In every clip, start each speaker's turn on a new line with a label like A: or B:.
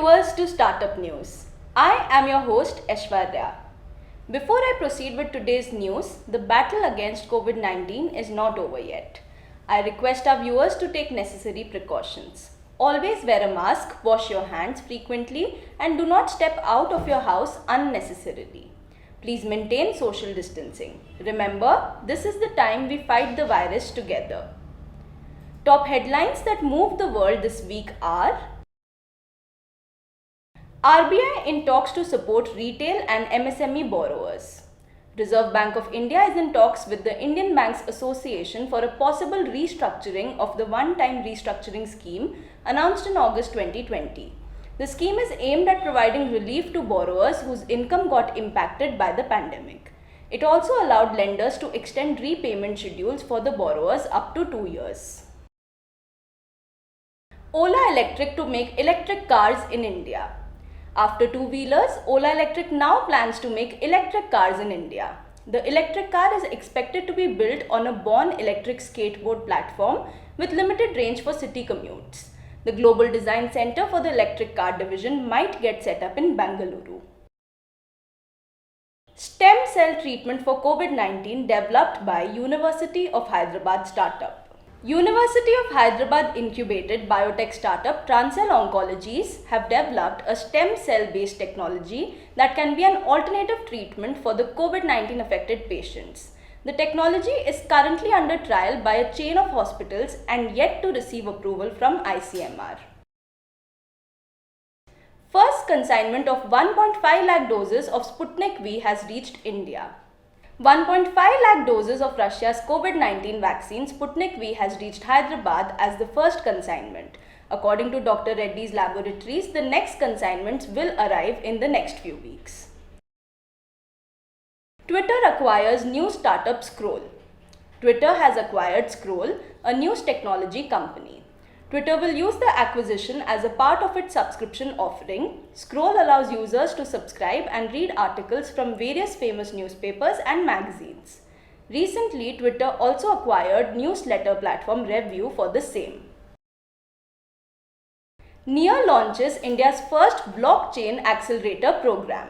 A: viewers to Startup News. I am your host Aishwarya. Before I proceed with today's news, the battle against COVID-19 is not over yet. I request our viewers to take necessary precautions. Always wear a mask, wash your hands frequently, and do not step out of your house unnecessarily. Please maintain social distancing. Remember, this is the time we fight the virus together. Top headlines that moved the world this week are: RBI in talks to support retail and MSME borrowers. Reserve Bank of India is in talks with the Indian Banks Association for a possible restructuring of the one-time restructuring scheme announced in August 2020. The scheme is aimed at providing relief to borrowers whose income got impacted by the pandemic. It also allowed lenders to extend repayment schedules for the borrowers up to 2 years. Ola Electric to make electric cars in India. After two-wheelers, Ola Electric now plans to make electric cars in India. The electric car is expected to be built on a Born Electric skateboard platform with limited range for city commutes. The Global Design Center for the electric car division might get set up in Bengaluru. Stem cell treatment for COVID-19 developed by University of Hyderabad startup. University of Hyderabad incubated biotech startup Transcell Oncologies have developed a stem cell based technology that can be an alternative treatment for the COVID-19 affected patients. The technology is currently under trial by a chain of hospitals and yet to receive approval from ICMR. First consignment of 1.5 lakh doses of Sputnik V has reached India. 1.5 lakh doses of Russia's COVID-19 vaccine Sputnik V has reached Hyderabad as the first consignment. According to Dr. Reddy's laboratories, the next consignments will arrive in the next few weeks. Twitter acquires new startup Scroll. Twitter has acquired Scroll, a news technology company. Twitter will use the acquisition as a part of its subscription offering. Scroll allows users to subscribe and read articles from various famous newspapers and magazines. Recently, Twitter also acquired newsletter platform Review for the same. NEAR launches India's first blockchain accelerator program.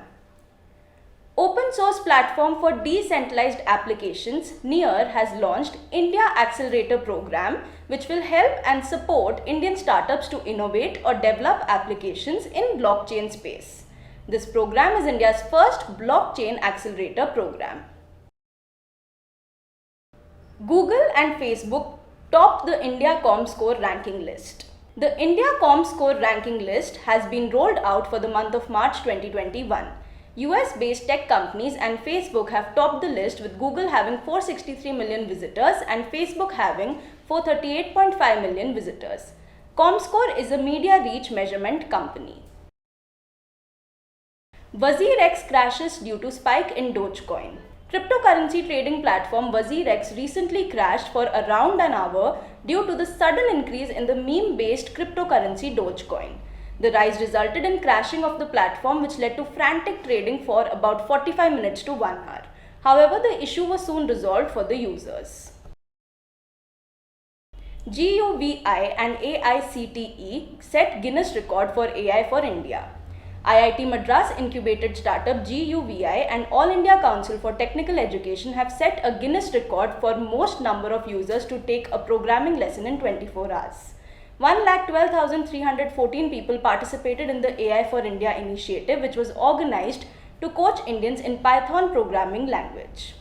A: Open source platform for decentralized applications, NEAR has launched India Accelerator Program, which will help and support Indian startups to innovate or develop applications in blockchain space. This program is India's first blockchain accelerator program. Google and Facebook top the India ComScore ranking list. The India ComScore ranking list has been rolled out for the month of March 2021. US-based tech companies and Facebook have topped the list, with Google having 463 million visitors and Facebook having 438.5 million visitors. ComScore is a media reach measurement company. WazirX crashes due to spike in Dogecoin. Cryptocurrency trading platform WazirX recently crashed for around an hour due to the sudden increase in the meme-based cryptocurrency Dogecoin. The rise resulted in crashing of the platform, which led to frantic trading for about 45 minutes to 1 hour. However, the issue was soon resolved for the users. GUVI and AICTE set Guinness record for AI for India. IIT Madras incubated startup GUVI and All India Council for Technical Education have set a Guinness record for most number of users to take a programming lesson in 24 hours. 1,12,314 people participated in the AI for India initiative, which was organized to coach Indians in Python programming language.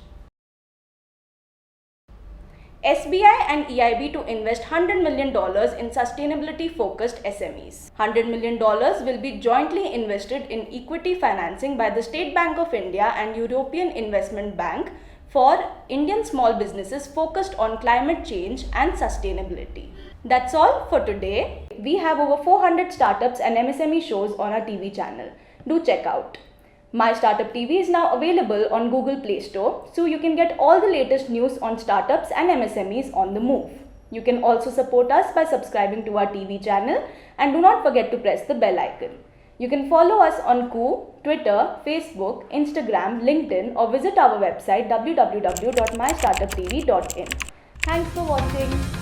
A: SBI and EIB to invest $100 million in sustainability-focused SMEs. $100 million will be jointly invested in equity financing by the State Bank of India and European Investment Bank for Indian small businesses focused on climate change and sustainability. That's all for today. We have over 400 startups and MSME shows on our TV channel. Do check out. My Startup TV is now available on Google Play Store, so you can get all the latest news on startups and MSMEs on the move. You can also support us by subscribing to our TV channel, and do not forget to press the bell icon. You can follow us on Koo, Twitter, Facebook, Instagram, LinkedIn, or visit our website www.mystartuptv.in. Thanks for watching.